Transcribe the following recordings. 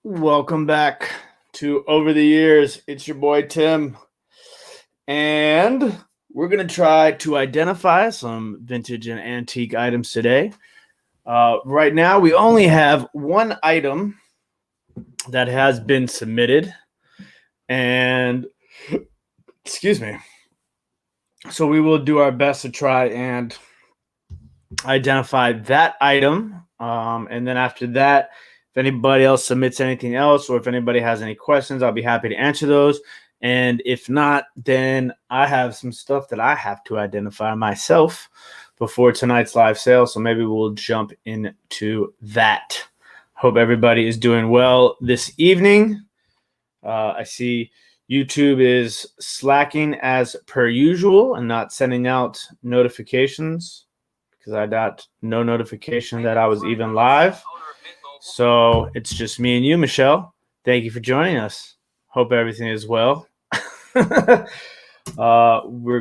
Welcome back to Over the Years. It's your boy Tim, and we're going to try to identify some vintage and antique items today. Right now, we only have one item that has been submitted, and excuse me. So we will do our best to try and identify that item, and then after that, if anybody else submits anything else, or if anybody has any questions, I'll be happy to answer those. And if not, then I have some stuff that I have to identify myself before tonight's live sale. So maybe we'll jump into that. Hope everybody is doing well this evening. I see YouTube is slacking as per usual and not sending out notifications because I got no notification that I was even live. So it's just me and you, Michelle. Thank you for joining us. Hope everything is well. We're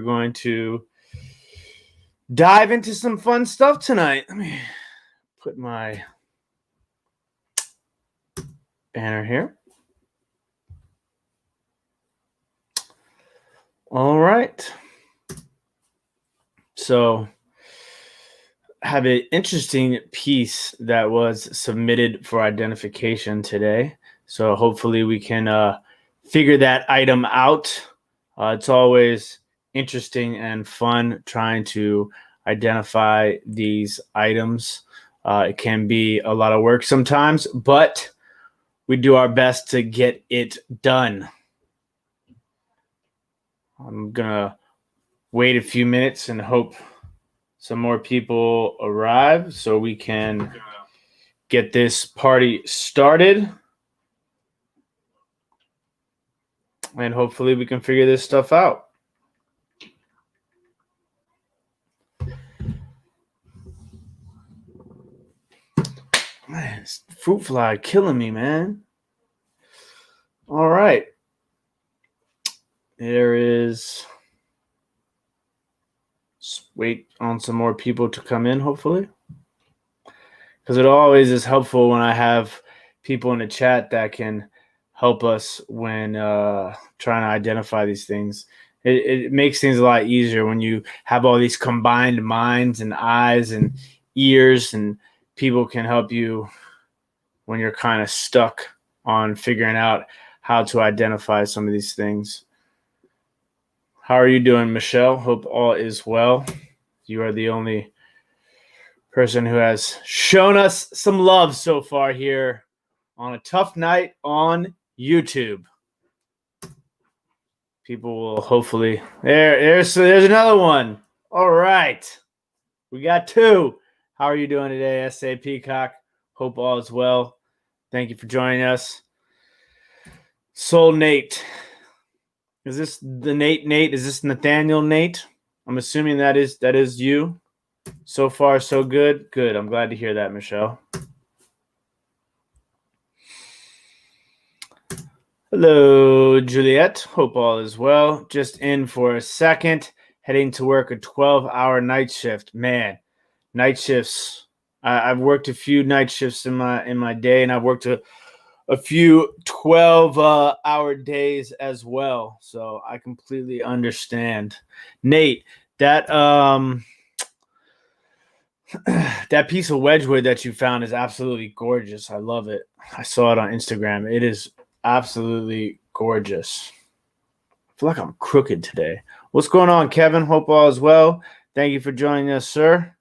going to dive into some fun stuff tonight. Let me put my banner here. All right. So have an interesting piece that was submitted for identification today. So hopefully we can figure that item out. It's always interesting and fun trying to identify these items. It can be a lot of work sometimes, but we do our best to get it done. I'm going to wait a few minutes and hope some more people arrive so we can get this party started. And hopefully we can figure this stuff out. Man, this fruit fly killing me, man. All right. There is... Just wait on some more people to come in, hopefully. Because it always is helpful when I have people in the chat that can help us when trying to identify these things. It makes things a lot easier when you have all these combined minds and eyes and ears, and people can help you when you're kind of stuck on figuring out how to identify some of these things. How are you doing, Michelle? Hope all is well. You are the only person who has shown us some love so far here on a tough night on YouTube. People will hopefully... There's another one. All right. We got two. How are you doing today, S.A. Peacock? Hope all is well. Thank you for joining us. Soul Nate. Is this the Nate? Is this Nathaniel Nate? I'm assuming that is you. So far, so good. Good. I'm glad to hear that, Michelle. Hello, Juliet. Hope all is well. Just in for a second. Heading to work a 12-hour night shift. Man, night shifts. I've worked a few night shifts in my day, and I've worked a few 12-hour days as well. So I completely understand. Nate, that that piece of Wedgwood that you found is absolutely gorgeous. I love it. I saw it on Instagram. It is absolutely gorgeous. I feel like I'm crooked today. What's going on, Kevin? Hope all is well. Thank you for joining us, sir.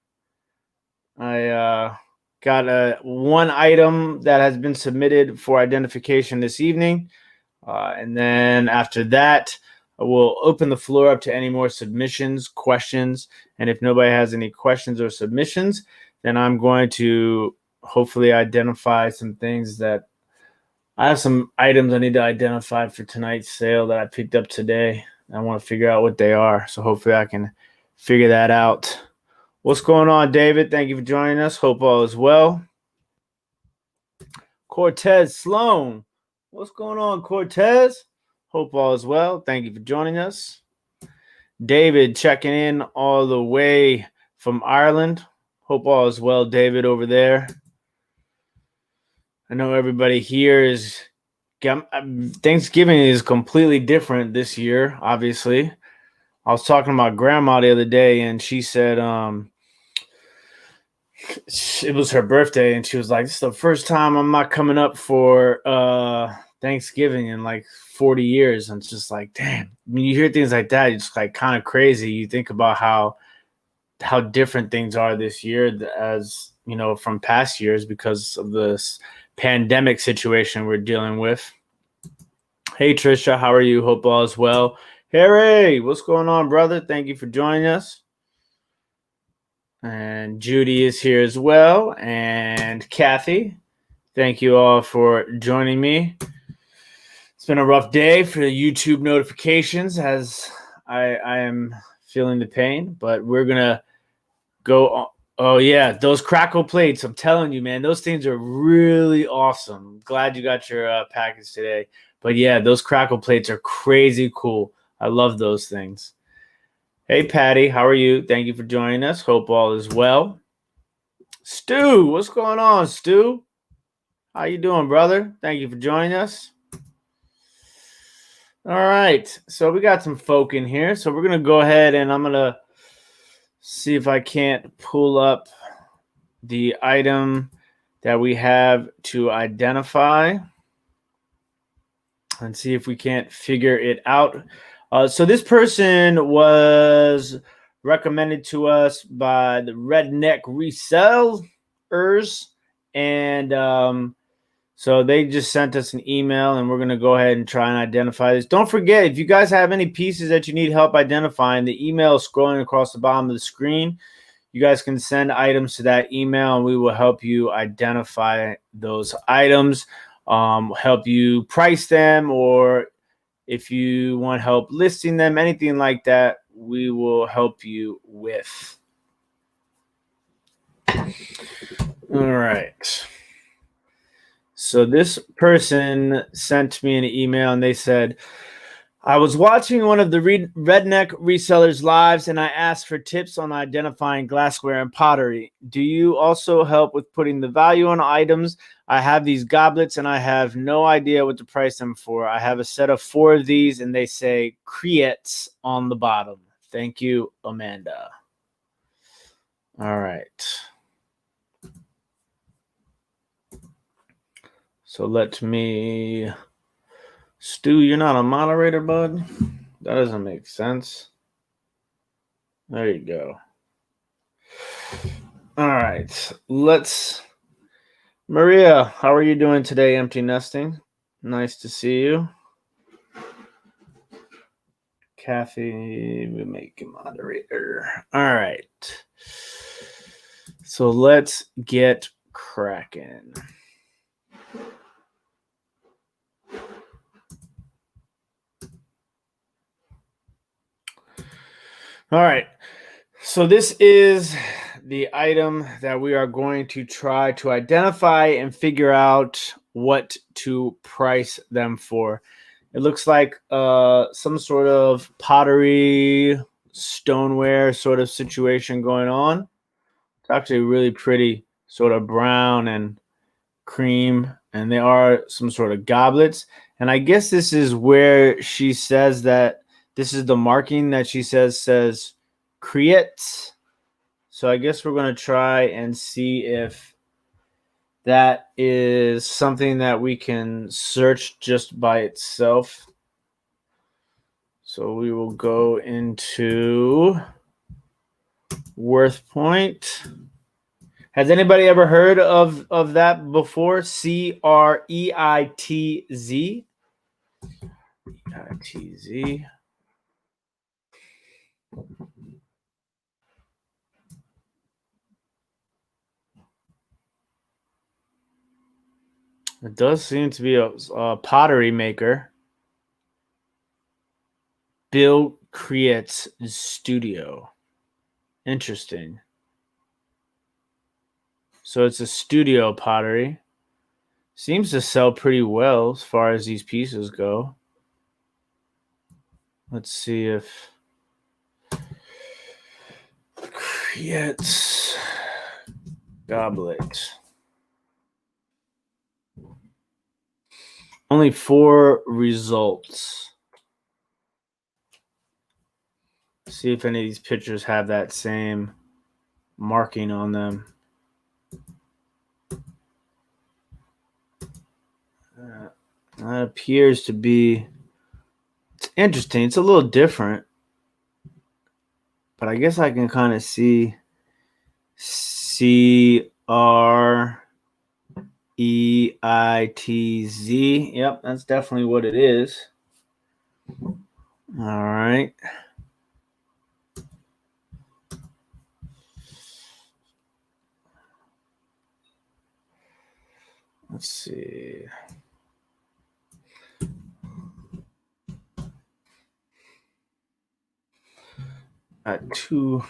I got one item that has been submitted for identification this evening. And then after that, we'll open the floor up to any more submissions, questions. And if nobody has any questions or submissions, then I'm going to hopefully identify some things that I have some items I need to identify for tonight's sale that I picked up today. I want to figure out what they are. So hopefully I can figure that out. What's going on, David? Thank you for joining us. Hope all is well. Cortez Sloan. What's going on, Cortez? Hope all is well. Thank you for joining us. David checking in all the way from Ireland. Hope all is well, David, over there. I know everybody here is Thanksgiving is completely different this year, obviously. I was talking to my grandma the other day and she said it was her birthday and she was like, "This is the first time I'm not coming up for Thanksgiving in like 40 years." And it's just like, damn, when you hear things like that, it's like kind of crazy. You think about how different things are this year as you know from past years because of this pandemic situation we're dealing with. Hey Trisha, how are you? Hope all is well. Harry, what's going on, brother? Thank you for joining us. And Judy is here as well. And Kathy, thank you all for joining me. It's been a rough day for the YouTube notifications as I am feeling the pain, but we're going to go on. Oh, yeah, those crackle plates. I'm telling you, man, those things are really awesome. Glad you got your package today. But yeah, those crackle plates are crazy cool. I love those things. Hey, Patty, how are you? Thank you for joining us. Hope all is well. Stu, what's going on, Stu? How you doing, brother? Thank you for joining us. All right, so we got some folk in here. So we're going to go ahead and I'm going to see if I can't pull up the item that we have to identify and see if we can't figure it out. So this person was recommended to us by the Redneck Resellers, and so they just sent us an email, and we're going to go ahead and try and identify this. Don't forget, if you guys have any pieces that you need help identifying, the email is scrolling across the bottom of the screen. You guys can send items to that email, and we will help you identify those items, help you price them, or if you want help listing them, anything like that, we will help you with. All right. So this person sent me an email, and they said, I was watching one of the Redneck Resellers lives and I asked for tips on identifying glassware and pottery. Do you also help with putting the value on items? I have these goblets and I have no idea what to price them for. I have a set of 4 of these and they say Creates on the bottom. Thank you, Amanda. All right. So let me... Stu, you're not a moderator, bud? That doesn't make sense. There you go. All right. Maria, how are you doing today, empty nesting? Nice to see you. Kathy, we make a moderator. All right. So let's get cracking. All right. So this is the item that we are going to try to identify and figure out what to price them for. It looks like some sort of pottery, stoneware sort of situation going on. It's actually really pretty, sort of brown and cream, and they are some sort of goblets. And I guess this is where she says that this is the marking that she says creates. So I guess we're going to try and see if that is something that we can search just by itself. So we will go into Worth Point. Has anybody ever heard of that before? Creitz. EITZ. It does seem to be a pottery maker. Bill Creates Studio. Interesting. So it's a studio pottery. Seems to sell pretty well as far as these pieces go. Let's see if Creates goblet. Only 4 results. See if any of these pictures have that same marking on them. That appears to be, it's interesting. It's a little different, but I guess I can kind of see CREITZ. Yep, that's definitely what it is. All right. Let's see. At 2.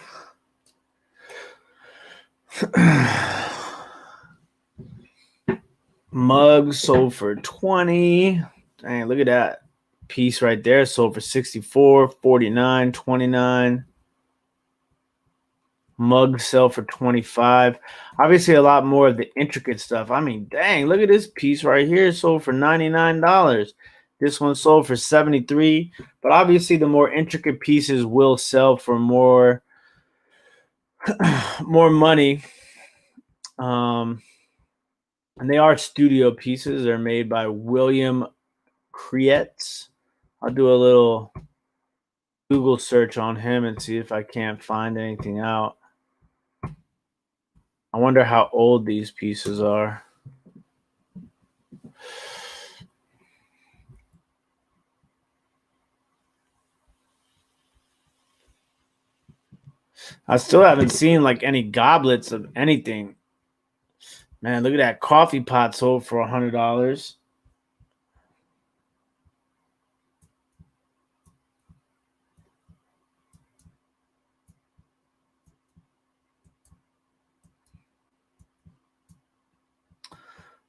Mugs sold for 20. Dang, look at that piece right there. Sold for 64, 49, 29. Mugs sell for 25. Obviously, a lot more of the intricate stuff. I mean, dang, look at this piece right here. Sold for $99. This one sold for 73. But obviously, the more intricate pieces will sell for more money. And they are studio pieces. They're made by William Creets. I'll do a little Google search on him and see if I can't find anything out. I wonder how old these pieces are. I still haven't seen like any goblets of anything. Man, look at that coffee pot sold for $100.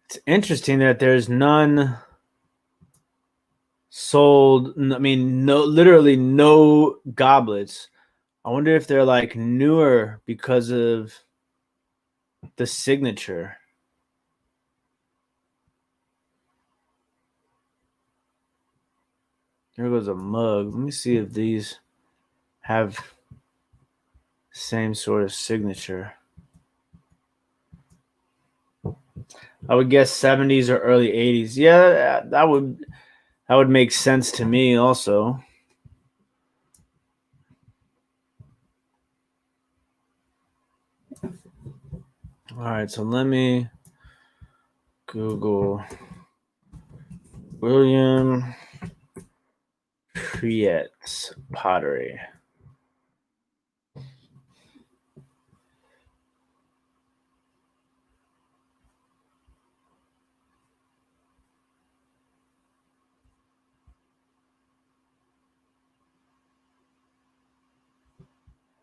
It's interesting that there's none sold. I mean, literally no goblets. I wonder if they're like newer because of the signature. Here goes a mug. Let me see if these have same sort of signature. I would guess 70s or early 80s. Yeah, that would make sense to me also. All right, so let me Google William Creets pottery.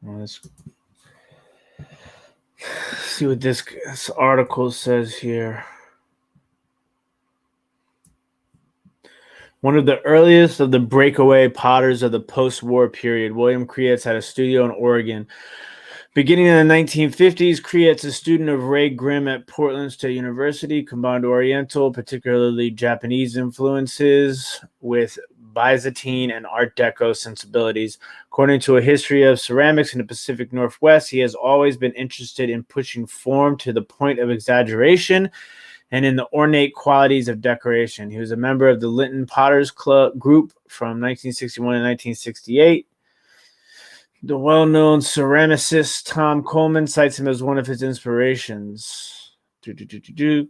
Let's see what this article says here. One of the earliest of the breakaway potters of the post-war period, William Creets had a studio in Oregon. Beginning in the 1950s, Creets, a student of Ray Grimm at Portland State University, combined Oriental, particularly Japanese influences with Byzantine and Art Deco sensibilities. According to a history of ceramics in the Pacific Northwest, he has always been interested in pushing form to the point of exaggeration and in the ornate qualities of decoration. He was a member of the Linton Potters Club group from 1961 to 1968. The well-known ceramicist Tom Coleman cites him as one of his inspirations.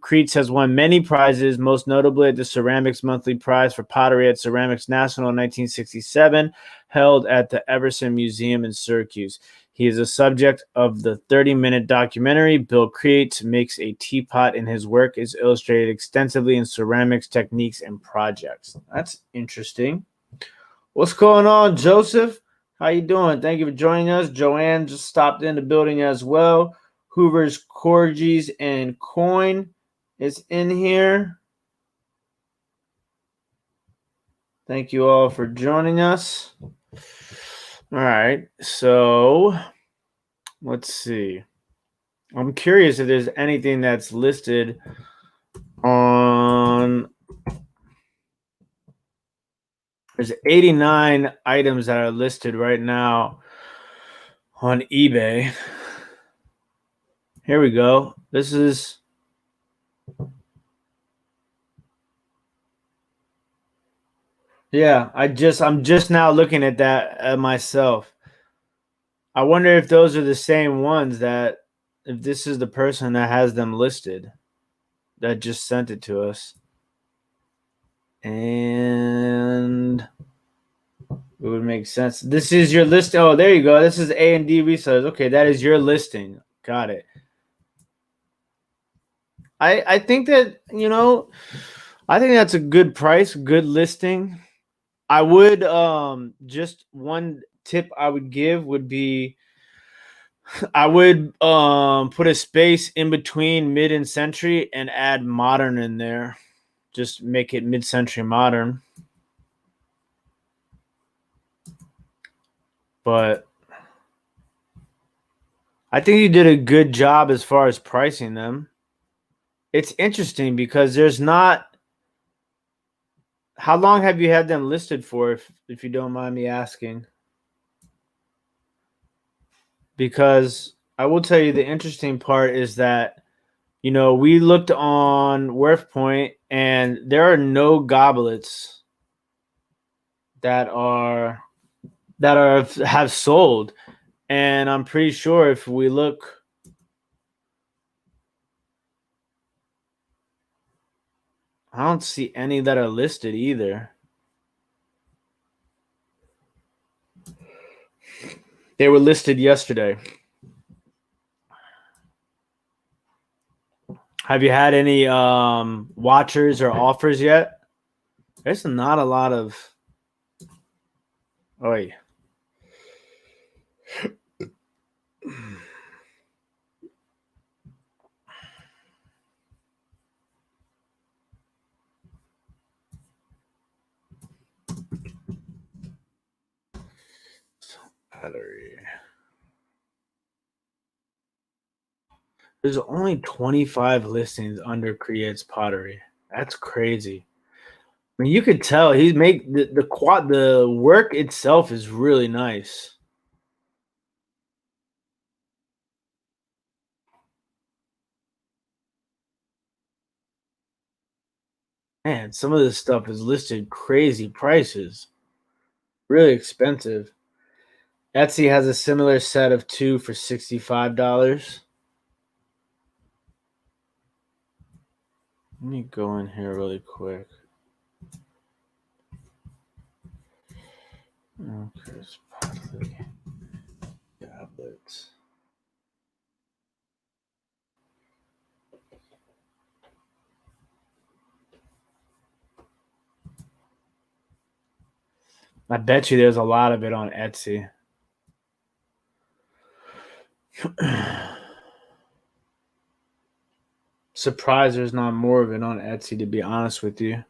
Creets has won many prizes, most notably at the Ceramics Monthly Prize for Pottery at Ceramics National in 1967, held at the Everson Museum in Syracuse. He is a subject of the 30-minute documentary Bill Creets Makes a Teapot, and his work is illustrated extensively in ceramics techniques and projects. That's interesting. What's going on, Joseph? How you doing? Thank you for joining us. Joanne just stopped in the building as well. Hoover's Corgis and Coin is in here. Thank you all for joining us. All right, so let's see. I'm curious if there's anything that's listed on There's 89 items that are listed right now on eBay. Here we go. This is I'm just now looking at that myself. I wonder if those are the same ones that if this is the person that has them listed that just sent it to us. And it would make sense. This is your list. Oh, there you go. This is A and D resellers. Okay, that is your listing. Got it. I think that, I think that's a good price, good listing. I would just one tip I would give would be I would put a space in between mid and century and add modern in there. Just make it mid-century modern. But I think you did a good job as far as pricing them. It's interesting because there's not. How long have you had them listed for, if you don't mind me asking? Because I will tell you the interesting part is that, we looked on WorthPoint and there are no goblets that have sold. And I'm pretty sure if we look, I don't see any that are listed either. They were listed yesterday. Have you had any watchers or offers yet? There's not a lot of. Oh, yeah. Pottery. There's only 25 listings under Creates Pottery. That's crazy. I mean, you could tell he's make the work itself is really nice. Man, some of this stuff is listed crazy prices. Really expensive. Etsy has a similar set of 2 for $65. Let me go in here really quick. Okay, tablets. I bet you there's a lot of it on Etsy. Surprised there's not more of it on Etsy, to be honest with you.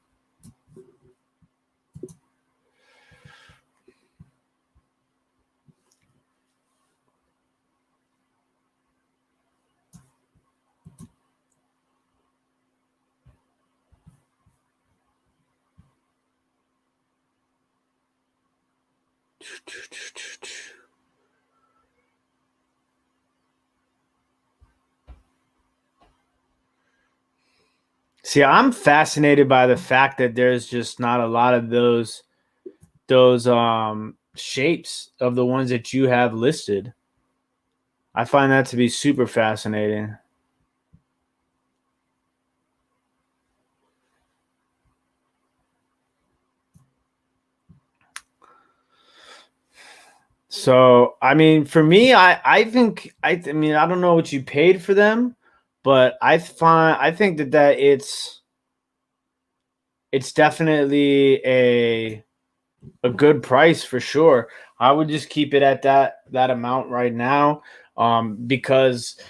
See, I'm fascinated by the fact that there's just not a lot of those shapes of the ones that you have listed. I find that to be super fascinating. So, I mean, for me, I think I mean, I don't know what you paid for them, but I think that it's definitely a good price for sure. I would just keep it at that amount right now, because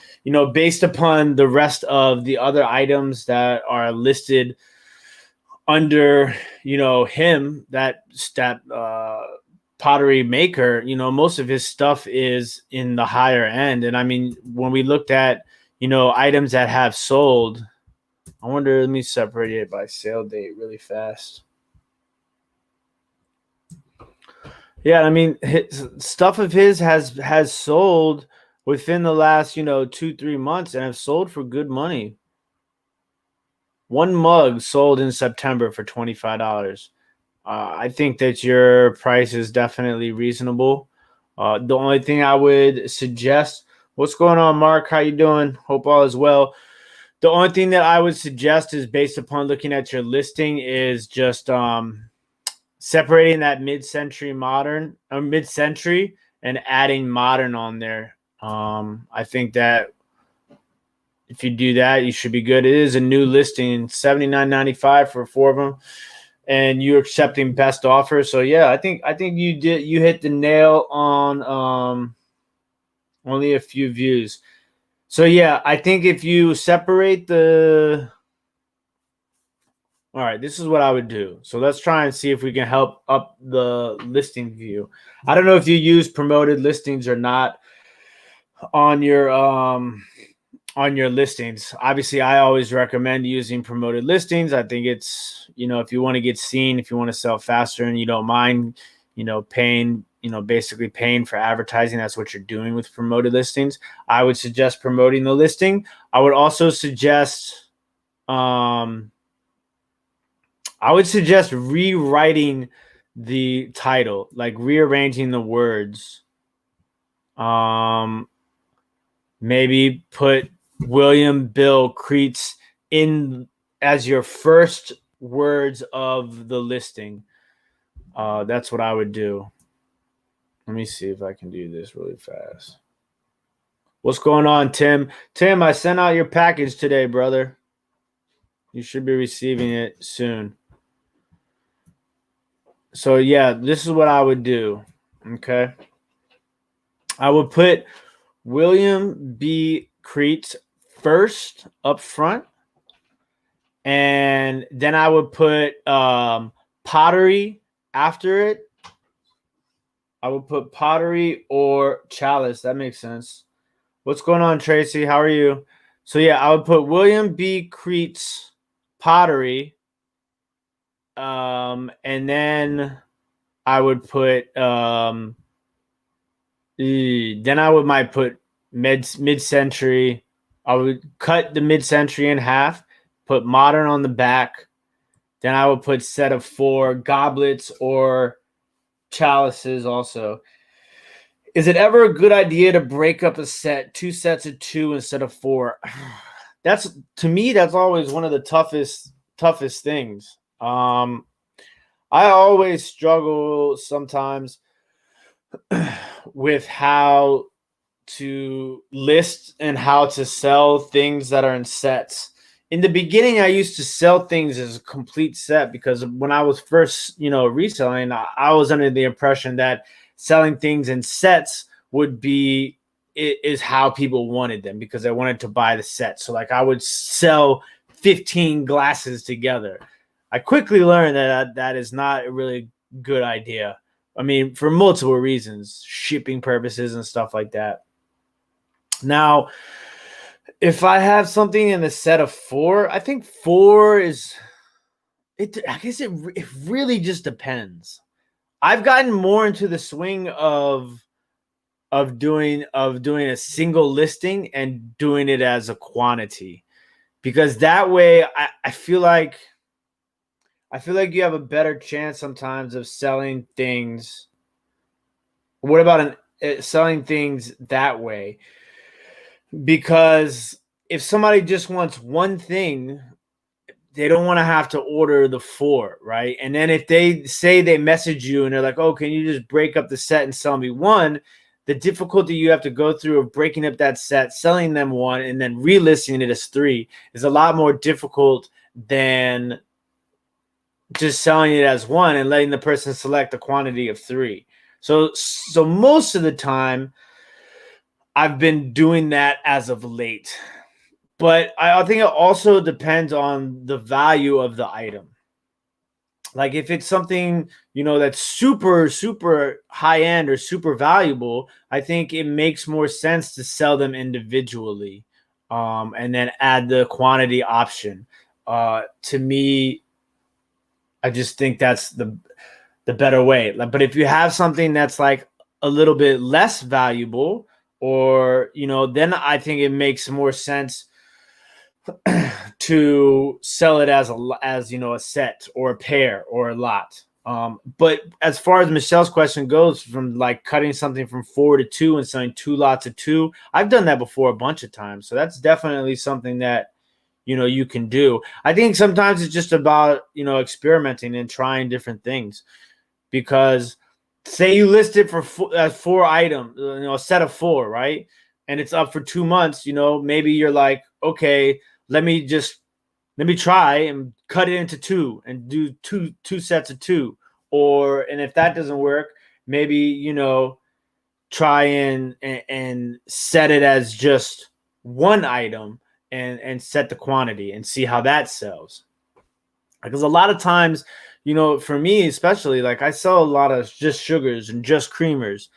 based upon the rest of the other items that are listed under him, that pottery maker, most of his stuff is in the higher end. And I mean, when we looked at items that have sold, I wonder, let me separate it by sale date really fast. Yeah, I mean, stuff of his has sold within the last 2-3 months and have sold for good money. One mug sold in September for $25. I think that your price is definitely reasonable. The only thing I would suggest, what's going on, Mark? How you doing? Hope all is well. The only thing that I would suggest is based upon looking at your listing is just separating that mid-century modern or mid-century and adding modern on there. I think that if you do that, you should be good. It is a new listing, $79.95 for 4 of them, and you're accepting best offer. So yeah, I think you hit the nail on only a few views. So yeah, I think if you separate the all right, this is what I would do. So let's try and see if we can help up the listing view. I don't know if you use promoted listings or not on your listings. Obviously, I always recommend using promoted listings. I think it's, if you want to get seen, if you want to sell faster and you don't mind, paying, basically paying for advertising, that's what you're doing with promoted listings. I would suggest promoting the listing. I would also suggest rewriting the title, like rearranging the words. Maybe put William Bill Creets in as your first words of the listing. That's what I would do. Let me see if I can do this really fast. What's going on, Tim? Tim, I sent out your package today, brother. You should be receiving it soon. So yeah, this is what I would do. Okay. I would put William B. Creets first up front. And then I would put pottery after it. I would put pottery or chalice. That makes sense. What's going on, Tracy? How are you? So yeah, I would put William B. Creets pottery. And then I would put then I might put mid-century. I would cut the mid-century in half, put modern on the back. Then I would put set of 4 goblets or chalices also. Is it ever a good idea to break up a set, 2 sets of 2 instead of 4? That's, to me, that's always one of the toughest things. I always struggle sometimes with how to list and how to sell things that are in sets. In the beginning, I used to sell things as a complete set because when I was first, reselling, I was under the impression that selling things in sets is how people wanted them because they wanted to buy the set. So like I would sell 15 glasses together. I quickly learned that is not a really good idea. I mean, for multiple reasons, shipping purposes and stuff like that. Now, if I have something in a set of 4, I think 4 is it. I guess it really just depends. I've gotten more into the swing of doing a single listing and doing it as a quantity because that way I feel like you have a better chance sometimes of selling things. What about selling things that way? Because if somebody just wants one thing, they don't want to have to order the 4, right? And then if they say they message you and they're like, oh, can you just break up the set and sell me 1? The difficulty you have to go through of breaking up that set, selling them 1, and then relisting it as 3 is a lot more difficult than just selling it as 1 and letting the person select a quantity of 3. So most of the time, I've been doing that as of late. But I think it also depends on the value of the item. Like if it's something, that's super, super high end or super valuable, I think it makes more sense to sell them individually and then add the quantity option. To me, I just think that's the better way. But if you have something that's like a little bit less valuable, or, you know, then I think it makes more sense to sell it as you know, a set or a pair or a lot. But as far as Michelle's question goes, from like cutting something from 4 to 2 and selling 2 lots of 2, I've done that before a bunch of times. So that's definitely something that, you know, you can do. I think sometimes it's just about, you know, experimenting and trying different things, because say you list it for 4 items, you know, a set of 4, right? And it's up for 2 months, you know, maybe you're like, okay, let me try and cut it into 2 and do two sets of 2. And if that doesn't work, maybe, you know, try and set it as just 1 item and set the quantity and see how that sells. Because a lot of times, you know, for me especially, like I sell a lot of just sugars and just creamers.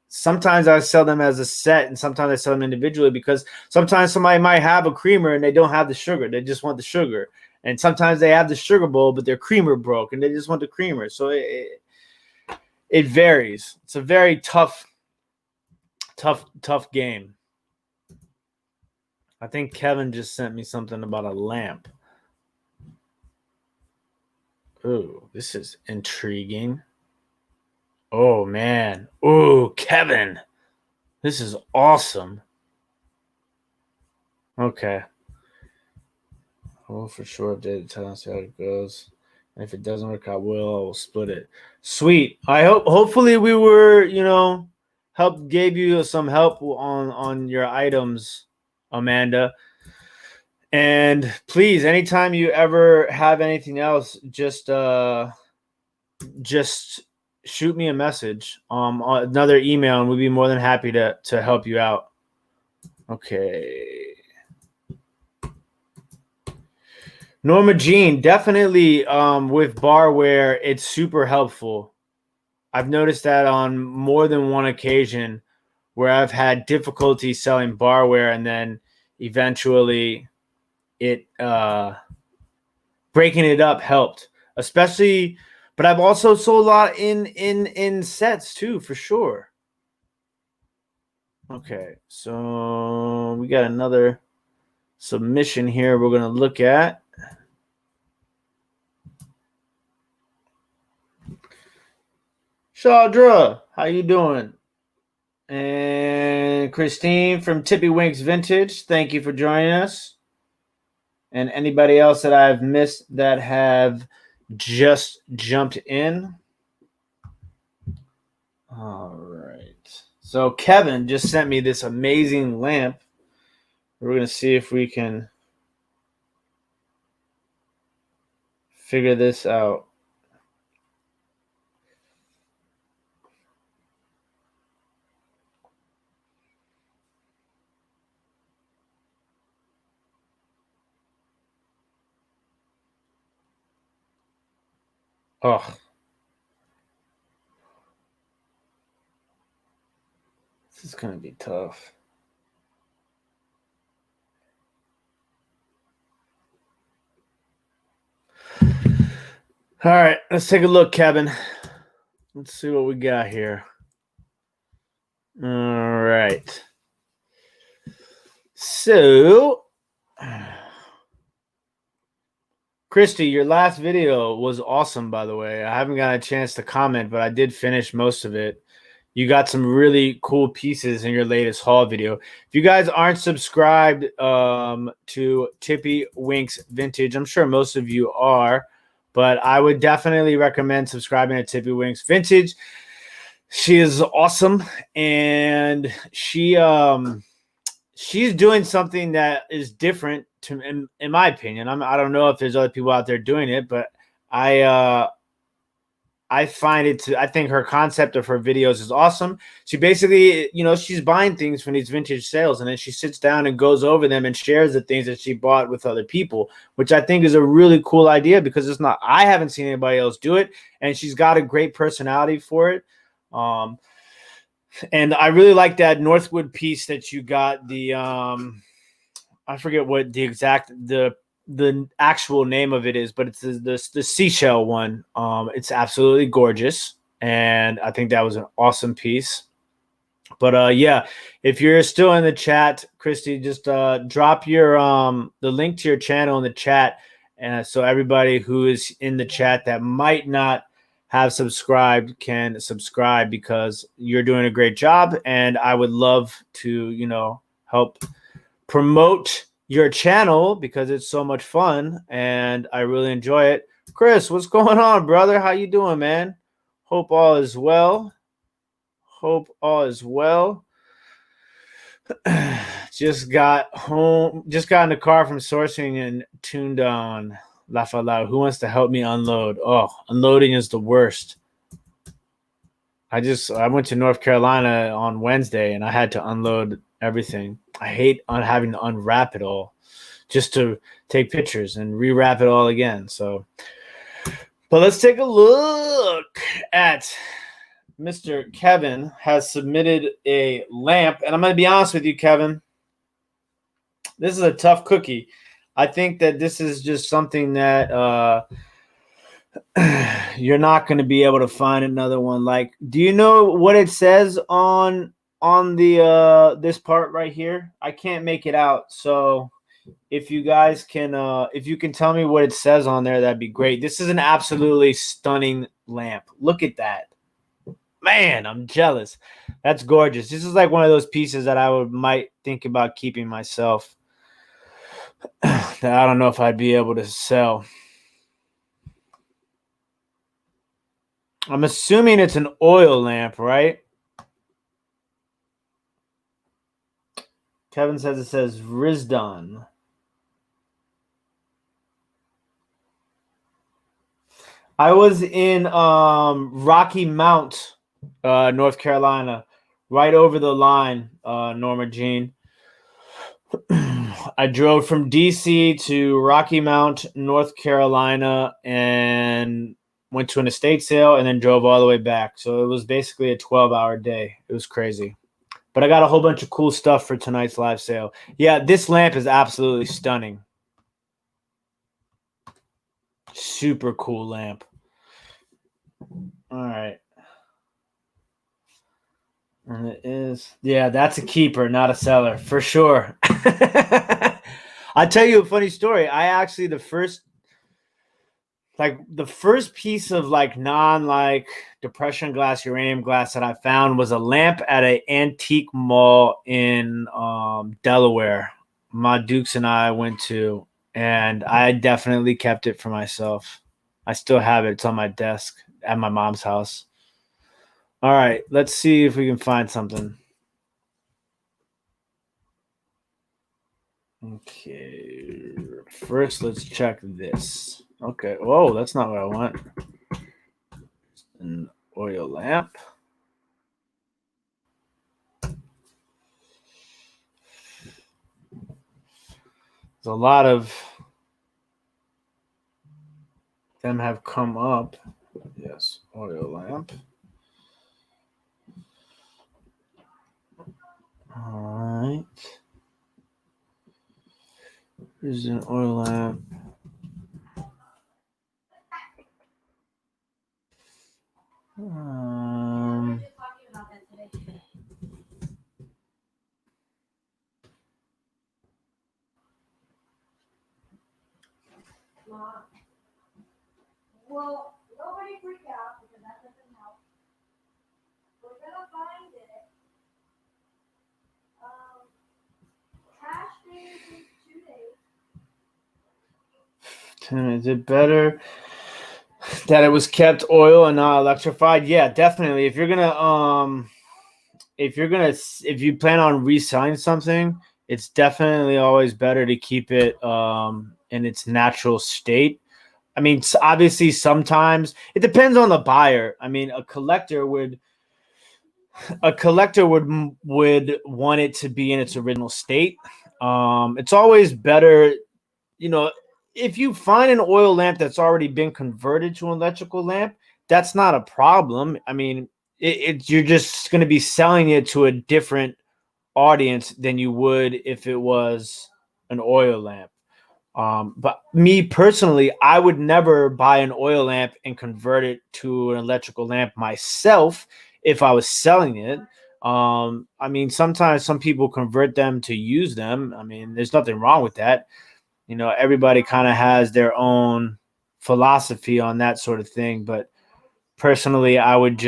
Sometimes I sell them as a set, and sometimes I sell them individually, because sometimes somebody might have a creamer and they don't have the sugar. They just want the sugar. And sometimes they have the sugar bowl, but their creamer broke and they just want the creamer. So it varies. It's a very tough game. I think Kevin just sent me something about a lamp. Ooh, this is intriguing. Oh, man. Ooh, Kevin. This is awesome. Okay. Oh, for sure. Update the time, see how it goes. And if it doesn't work, I will split it. Sweet. Hopefully we were, you know, gave you some help on your items, Amanda. And please, anytime you ever have anything else, just shoot me a message, another email, and we'd be more than happy to help you out. Okay. Norma Jean, definitely with barware, it's super helpful. I've noticed that on more than one occasion where I've had difficulty selling barware, and then eventually it breaking it up helped, especially. But I've also sold a lot in sets too, for sure. Okay, so we got another submission here we're going to look at. Chandra, how you doing? And Christine from Tippy Winks Vintage, thank you for joining us. And anybody else that I've missed that have just jumped in. All right. So Kevin just sent me this amazing lamp. We're going to see if we can figure this out. Oh, this is going to be tough. All right, let's take a look, Kevin. Let's see what we got here. All right. So, Christy, your last video was awesome, by the way. I haven't got a chance to comment, but I did finish most of it. You got some really cool pieces in your latest haul video. If you guys aren't subscribed to Tippy Winks Vintage, I'm sure most of you are, but I would definitely recommend subscribing to Tippy Winks Vintage. She is awesome, and she's doing something that is different in my opinion. I don't know if there's other people out there doing it, but I find I think her concept of her videos is awesome. She basically, you know, she's buying things from these vintage sales, and then she sits down and goes over them and shares the things that she bought with other people, which I think is a really cool idea, because I haven't seen anybody else do it, and she's got a great personality for it. And I really like that Northwood piece that you got, I forget what the the actual name of it is, but it's the seashell one. It's absolutely gorgeous, and I think that was an awesome piece. But yeah, if you're still in the chat, Christy, just drop your the link to your channel in the chat, and so everybody who is in the chat that might not have subscribed can subscribe, because you're doing a great job, and I would love to help promote your channel because it's so much fun and I really enjoy it. Chris, what's going on, brother? How you doing, man? Hope all is well. Hope all is well. Just got home, just got in the car from sourcing and tuned on Laugh Out Loud. Who wants to help me unload? Oh, unloading is the worst. I went to North Carolina on Wednesday and I had to unload everything. I hate having to unwrap it all just to take pictures and rewrap it all again. So, but let's take a look at Mr. Kevin has submitted a lamp, and I'm going to be honest with you, Kevin. This is a tough cookie. I think that this is just something that you're not going to be able to find another one like. Do you know what it says on the this part right here? I can't make it out, so if you guys can if you can tell me what it says on there, that'd be great. This is an absolutely stunning lamp. Look at that. Man, I'm jealous. That's gorgeous. This is like one of those pieces that I might think about keeping myself. That I don't know if I'd be able to sell. I'm assuming it's an oil lamp, right? Kevin says it says Rizdon. I was in Rocky Mount, North Carolina, right over the line, Norma Jean. I drove from DC to Rocky Mount, North Carolina, and went to an estate sale and then drove all the way back. So it was basically a 12-hour day. It was crazy. But I got a whole bunch of cool stuff for tonight's live sale. Yeah, this lamp is absolutely stunning. Super cool lamp. All right. And it is, yeah, that's a keeper, not a seller, for sure. I'll tell you a funny story. I actually, the first piece of depression glass, uranium glass that I found was a lamp at an antique mall in Delaware. My Dukes and I went to, and I definitely kept it for myself. I still have it. It's on my desk at my mom's house. All right, let's see if we can find something. Okay, first let's check this. Okay, whoa, that's not what I want. An oil lamp. There's a lot of them have come up. Yes, oil lamp. All right. Here's an oil lamp. Well, nobody freak out because that doesn't help. We're gonna find it. Trash day is 2 days. Tim, is it better that it was kept oil and not electrified? Yeah, definitely. If you plan on reselling something, it's definitely always better to keep it in its natural state. I mean, obviously, sometimes it depends on the buyer. I mean, a collector would want it to be in its original state. It's always better, if you find an oil lamp that's already been converted to an electrical lamp, that's not a problem. I mean, you're just going to be selling it to a different audience than you would if it was an oil lamp. But me personally, I would never buy an oil lamp and convert it to an electrical lamp myself if I was selling it. I mean, sometimes some people convert them to use them. I mean, there's nothing wrong with that. You know, everybody kind of has their own philosophy on that sort of thing. But personally, I would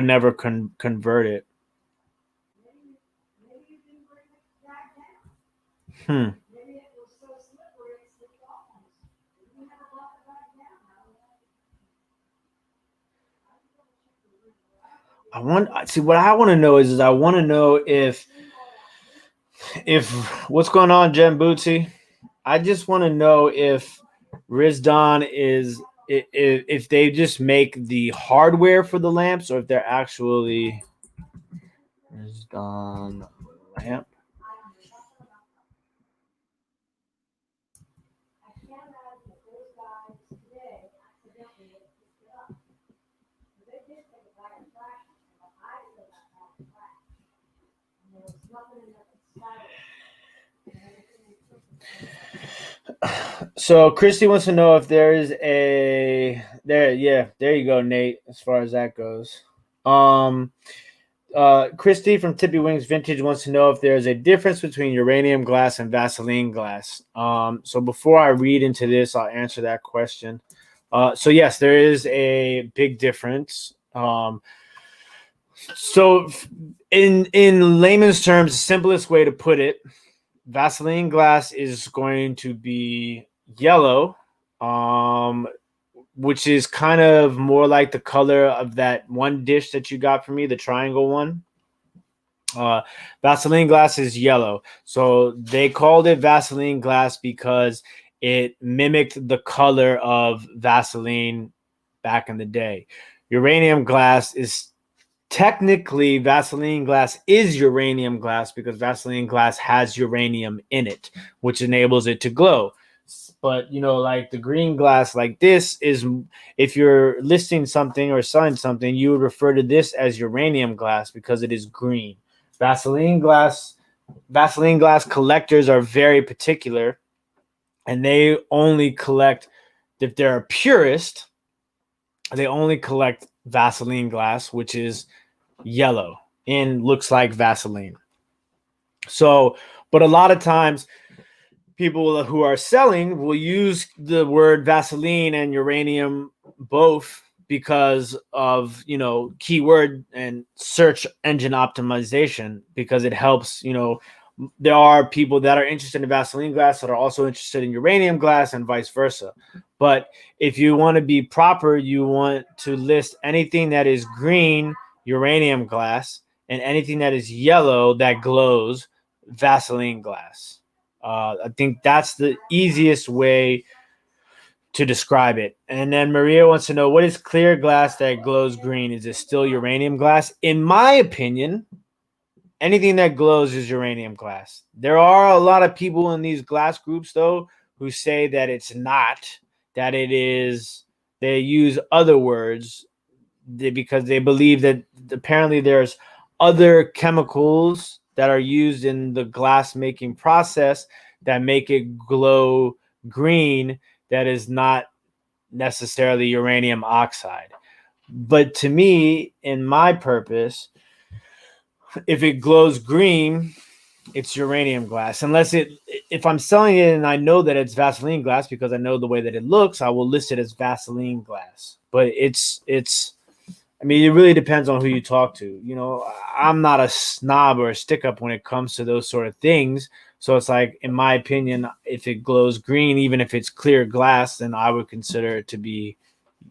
never convert it. Hmm. Maybe it was so slippery it slipped off. You never brought it back down. I want see what I want to know is I want to know if what's going on, Jen Bootsy. I just want to know if Rizdon is if they just make the hardware for the lamps or if they're actually Rizdon lamp. I can't imagine if those guys today accidentally picked it up. They did take it back in trash, but I still got back in trash. And there was nothing in the inside of it. And everything we took was So Christy wants to know if there is a there. Yeah, there you go, Nate. As far as that goes, um, Christy from Tippy Wings Vintage wants to know if there's a difference between uranium glass and Vaseline glass. So before I read into this, I'll answer that question. So yes, there is a big difference. So in layman's terms, the simplest way to put it, Vaseline glass is going to be yellow, um, which is kind of more like the color of that one dish that you got for me, the triangle one. Uh, Vaseline glass is yellow. So they called it Vaseline glass because it mimicked the color of Vaseline back in the day. Uranium glass is technically Vaseline glass is uranium glass because Vaseline glass has uranium in it, which enables it to glow. But you know, like the green glass, like this is if you're listing something or selling something, you would refer to this as uranium glass because it is green. Vaseline glass, Vaseline glass collectors are very particular, and they only collect if they're a purist. They only collect Vaseline glass, which is yellow and looks like Vaseline. So, but a lot of times people who are selling will use the word Vaseline and uranium both because of, you know, keyword and search engine optimization because it helps, you know, there are people that are interested in Vaseline glass that are also interested in uranium glass and vice versa. But if you want to be proper, you want to list anything that is green, uranium glass, and anything that is yellow that glows, Vaseline glass. I think that's the easiest way to describe it. And then Maria wants to know what is clear glass that glows green? Is it still uranium glass? In my opinion, anything that glows is uranium glass. There are a lot of people in these glass groups, though, who say that it's not, that it is, they use other words because they believe that apparently there's other chemicals that are used in the glass making process that make it glow green that is not necessarily uranium oxide. But to me, in my purpose, if it glows green, it's uranium glass. Unless it, if I'm selling it and I know that it's Vaseline glass because I know the way that it looks, I will list it as Vaseline glass. But it's I mean, it really depends on who you talk to. You know, I'm not a snob or a stick up when it comes to those sort of things. So it's like, in my opinion, if it glows green, even if it's clear glass, then I would consider it to be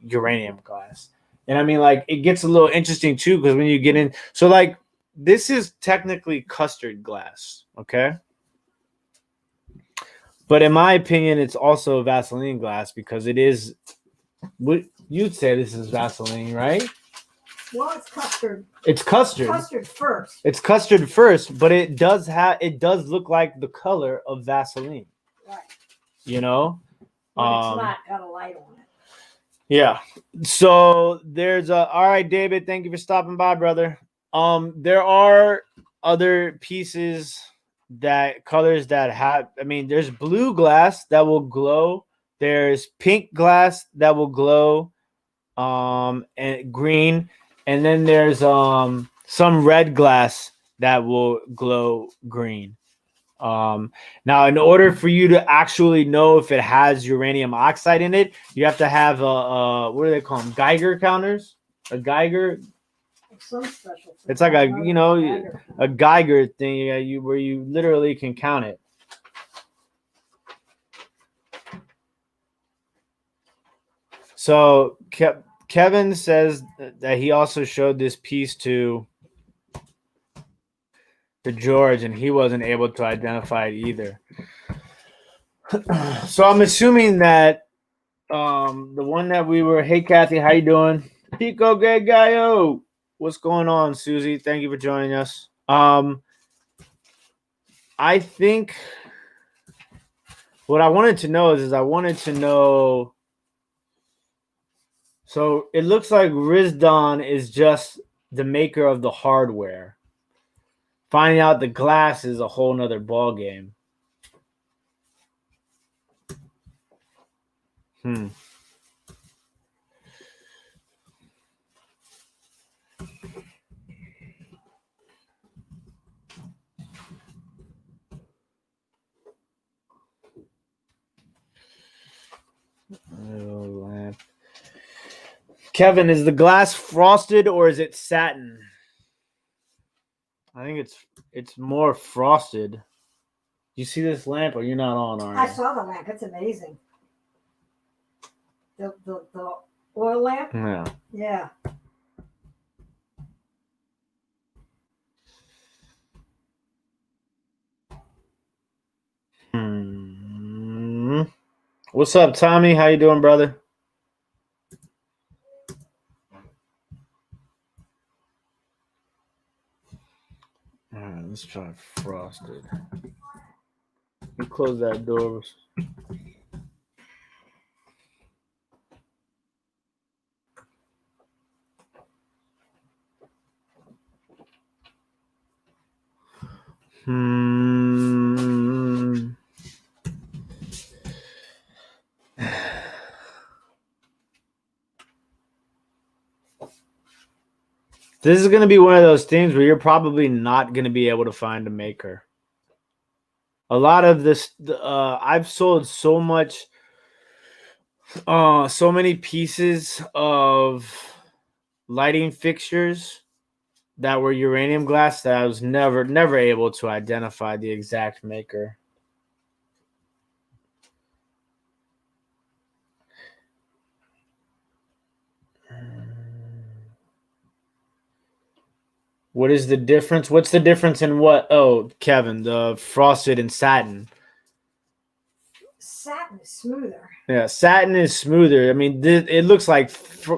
uranium glass. And I mean, like, it gets a little interesting too, because when you get in, so like, this is technically custard glass, okay? But in my opinion, it's also Vaseline glass because it is, what you'd say this is Vaseline, right? well, it's custard. It's custard. Custard first. It's custard first, but it does look like the color of Vaseline. Right. You know? But it's not got a light on it. Yeah. So there's all right, David, thank you for stopping by, brother. There are other pieces that colors that have, I mean, there's blue glass that will glow. There's pink glass that will glow, and green. And then there's some red glass that will glow green. Now, in order for you to actually know if it has uranium oxide in it, you have to have what do they call them? Geiger counters? A Geiger? Some special. It's like a Geiger thing where you literally can count it. So Kevin says that he also showed this piece to George, and he wasn't able to identify it either. So I'm assuming that the one that we were, hey Kathy, how you doing? Pico Gay Gaio. What's going on, Susie? Thank you for joining us. I think what I wanted to know is I wanted to know. So it looks like Rizdon is just the maker of the hardware. Finding out the glass is a whole nother ball game. Lamp. Kevin, is the glass frosted or is it satin? I think it's more frosted. You see this lamp, or you're not on, are you? I saw the lamp. It's amazing. The oil lamp. Yeah. Yeah. What's up, Tommy? How you doing, brother? All right, let's try frosted. Let me close that door. This is going to be one of those things where you're probably not going to be able to find a maker. A lot of this, I've sold so much, so many pieces of lighting fixtures that were uranium glass that I was never able to identify the exact maker. What is the difference? What's the difference in what? Oh, Kevin, the frosted and satin. Satin is smoother. Yeah, satin is smoother. I mean, it looks like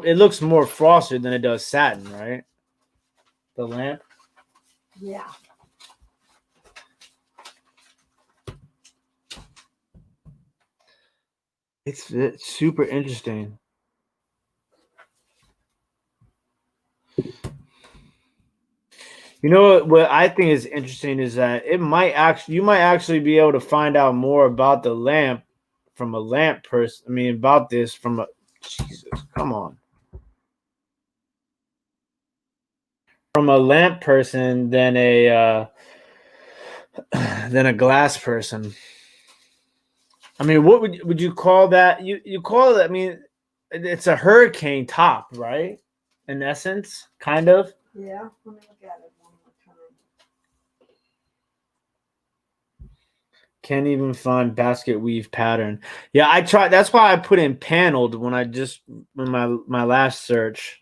it looks more frosted than it does satin, right? The lamp. Yeah. It's super interesting. You know what I think is interesting is that you might actually be able to find out more about the lamp from a lamp person. I mean, about this from a Jesus, come on. From a lamp person than a glass person. I mean, what would you call that? You call it, I mean, it's a hurricane top, right? In essence, kind of. Yeah. Let me look at it one more time. Can't even find basket weave pattern. Yeah, I tried. That's why I put in paneled when my last search,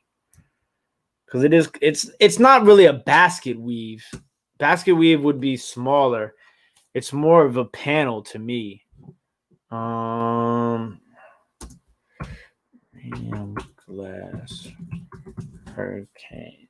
because it's not really a basket weave. Basket weave would be smaller. It's more of a panel to me. Medium glass hurricane.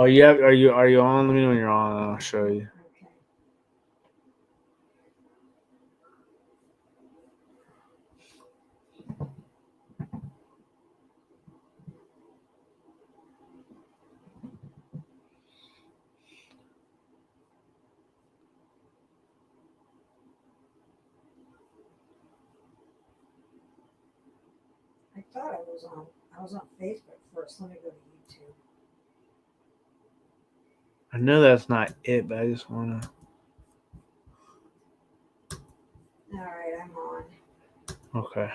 Oh, yeah. Are you on? Let me know when you're on. I'll show you. Okay. I thought I was on Facebook first. Let me go to YouTube. I know that's not it, but I just want to. All right, I'm on. Okay.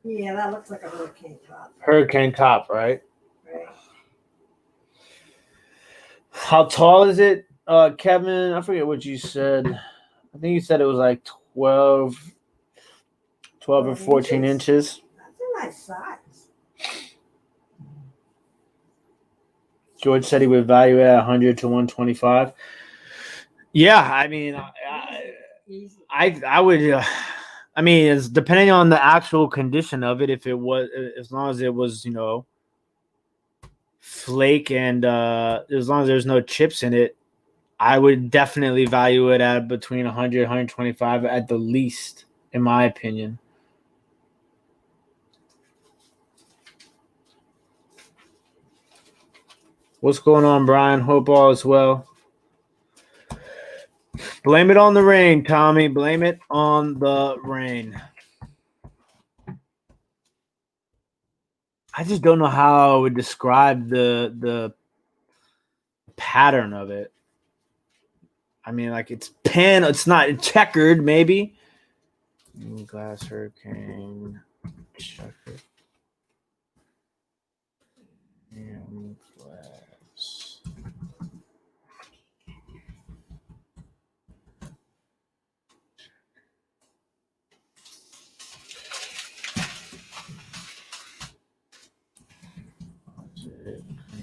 Yeah, that looks like a hurricane top. Hurricane top, right? Right. How tall is it, Kevin? I forget what you said. I think you said it was like 12 or 14 inches. That's a nice size. George said he would value it at 100 to 125. Yeah, I mean, Easy. I would. I mean, it's depending on the actual condition of it. If it was, as long as it was, flake and as long as there's no chips in it, I would definitely value it at between 100 125 at the least, in my opinion. What's going on, Brian? Hope all is well. Blame it on the rain, Tommy. Blame it on the rain. I just don't know how I would describe the pattern of it. I mean, like it's not checkered, maybe. Glass hurricane. Checkered. Glass.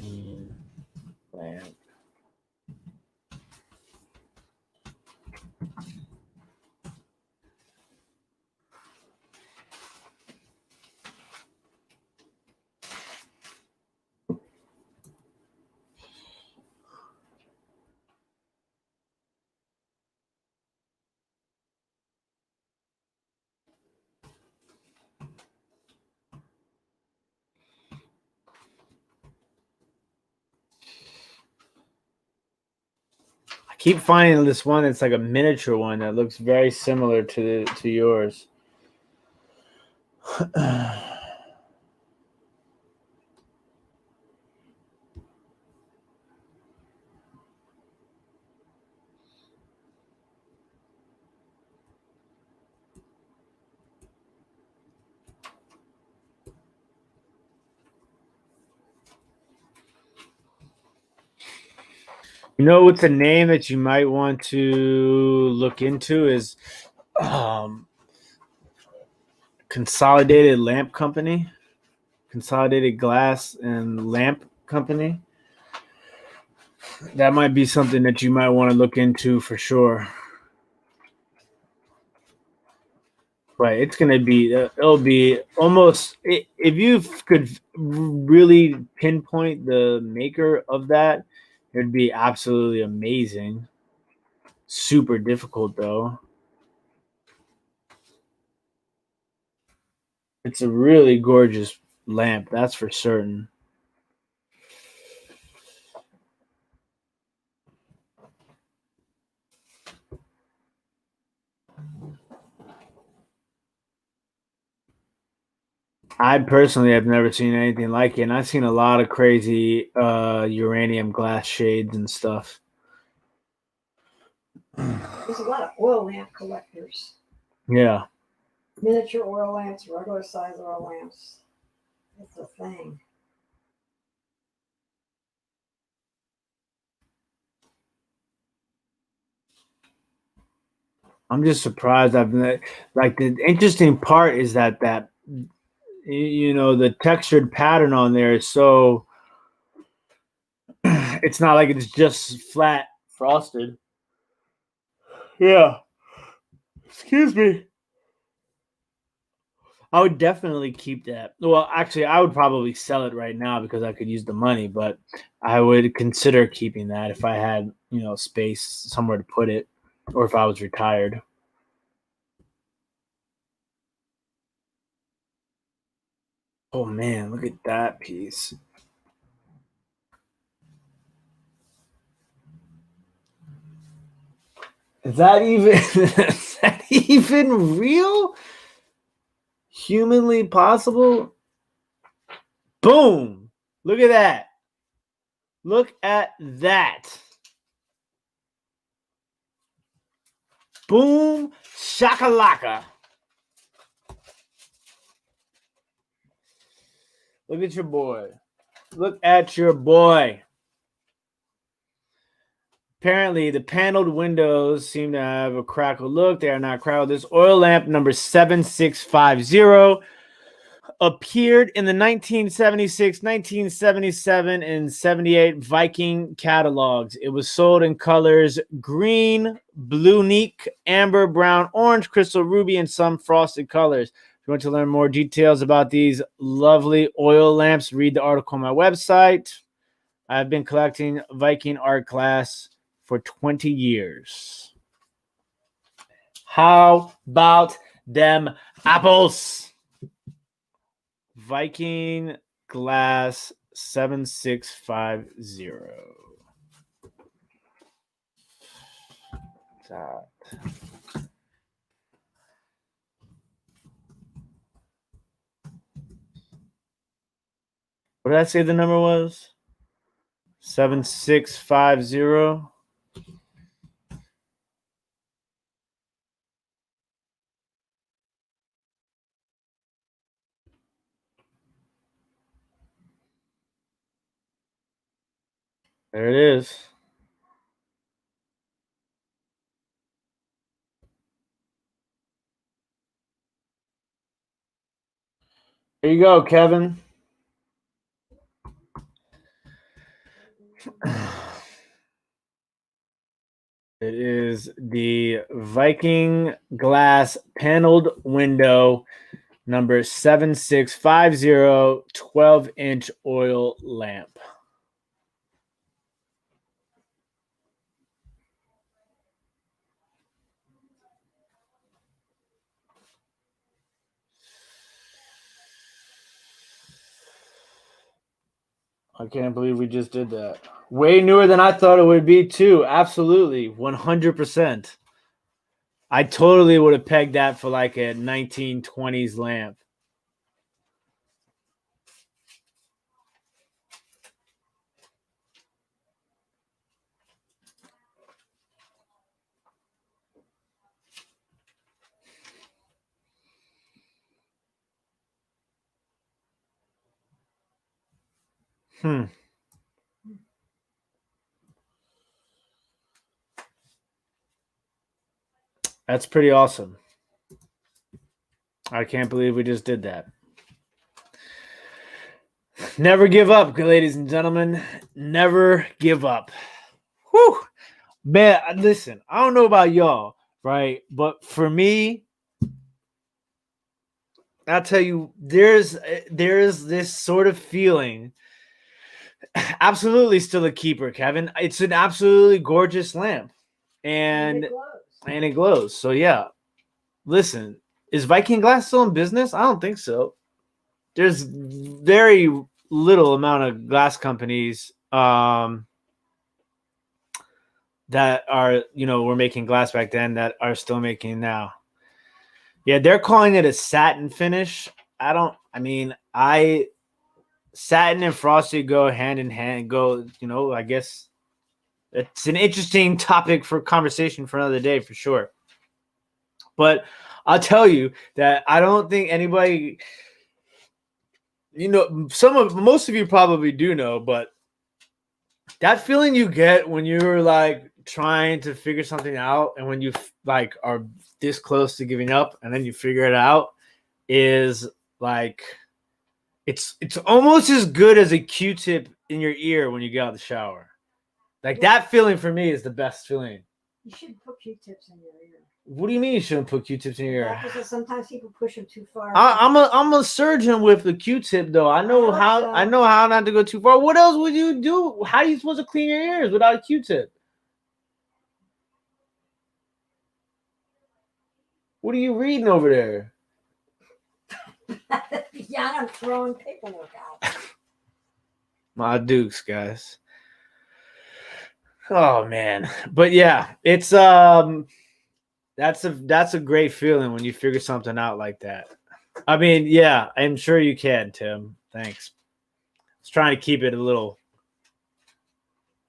Green lamp. I keep finding this one. It's like a miniature one that looks very similar to yours. You know what's a name that you might want to look into is Consolidated Lamp Company, Consolidated Glass and Lamp Company. That might be something that you might want to look into for sure. Right, it's gonna be. It'll be almost. If you could really pinpoint the maker of that, it'd be absolutely amazing. Super difficult though. It's a really gorgeous lamp, that's for certain. I personally have never seen anything like it, and I've seen a lot of crazy uranium glass shades and stuff. There's a lot of oil lamp collectors. Yeah. Miniature oil lamps, regular size oil lamps. It's a thing. I'm just surprised. Like the interesting part is that the textured pattern on there is so. It's not like it's just flat frosted. Yeah. Excuse me. I would definitely keep that. Well, actually, I would probably sell it right now because I could use the money, but I would consider keeping that if I had, space somewhere to put it or if I was retired. Oh man, look at that piece. Is that even is that even real? Humanly possible? Boom. Look at that. Look at that. Boom shakalaka. Look at your boy. Look at your boy. Apparently, the paneled windows seem to have a crackled look. They are not crackled. This oil lamp number 7650 appeared in the 1976, 1977, and 78 Viking catalogs. It was sold in colors green, blue neat, amber, brown, orange, crystal, ruby, and some frosted colors. If you want to learn more details about these lovely oil lamps, read the article on my website. I've been collecting Viking art glass for 20 years. How about them apples? Viking glass 7650. What did I say the number was? 7650. There it is. Here you go, Kevin. It is the Viking glass paneled window number 7650 12-inch oil lamp. I can't believe we just did that. Way newer than I thought it would be, too. Absolutely. 100%. I totally would have pegged that for like a 1920s lamp. That's pretty awesome. I can't believe we just did that. Never give up, ladies and gentlemen. Never give up. Whew. Man, listen, I don't know about y'all, right? But for me, I'll tell you, there's this sort of feeling. Absolutely still a keeper, Kevin. It's an absolutely gorgeous lamp. And it glows. So yeah. Listen, is Viking Glass still in business? I don't think so. There's very little amount of glass companies that are, were making glass back then that are still making now. Yeah, they're calling it a satin finish. Satin and frosty go hand in hand. I guess it's an interesting topic for conversation for another day for sure. But I'll tell you that I don't think anybody, most of you probably do know, but that feeling you get when you're like trying to figure something out and when you like are this close to giving up and then you figure it out is like, it's almost as good as a Q-tip in your ear when you get out of the shower. Like that feeling for me is the best feeling. You shouldn't put Q-tips in your ear. What do you mean you shouldn't put Q-tips in your ear? Because sometimes people push them too far. I'm a surgeon with the Q-tip though. I know how not to go too far. What else would you do? How are you supposed to clean your ears without a Q-tip? What are you reading over there? Yeah, I'm throwing paperwork out. My dukes, guys. Oh man. But yeah, it's that's a great feeling when you figure something out like that. I mean, yeah, I'm sure you can, Tim. Thanks. I was trying to keep it a little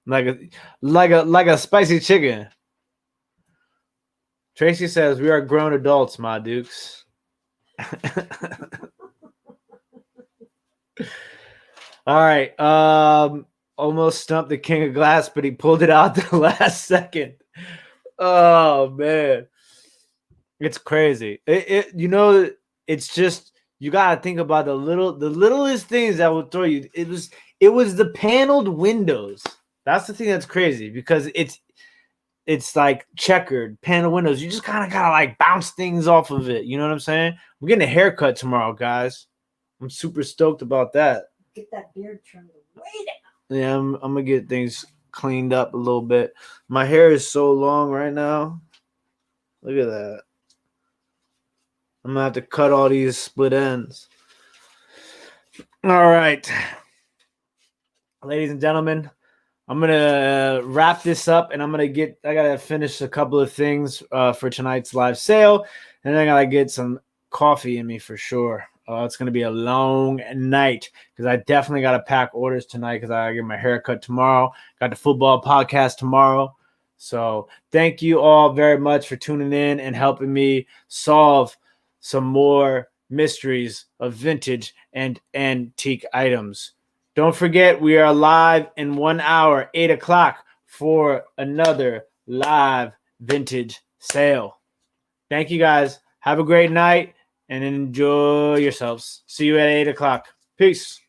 like a spicy chicken. Tracy says we are grown adults, my dukes. All right. Almost stumped the king of glass, but he pulled it out the last second. Oh man. It's crazy. It's just you gotta think about the littlest things that will throw you. It was the paneled windows. That's the thing that's crazy because it's like checkered panel windows. You just kind of gotta like bounce things off of it. You know what I'm saying? I'm getting a haircut tomorrow, guys. I'm super stoked about that. Get that beard trimmed way down. Yeah, I'm gonna get things cleaned up a little bit. My hair is so long right now. Look at that. I'm gonna have to cut all these split ends. All right, ladies and gentlemen, I'm gonna wrap this up, and I gotta finish a couple of things for tonight's live sale, and then I gotta get some coffee in me for sure. It's gonna be a long night because I definitely gotta pack orders tonight because I gotta get my haircut tomorrow. Got the football podcast tomorrow. So thank you all very much for tuning in and helping me solve some more mysteries of vintage and antique items. Don't forget, we are live in 1 hour, 8 o'clock, for another live vintage sale. Thank you, guys. Have a great night and enjoy yourselves. See you at 8 o'clock. Peace.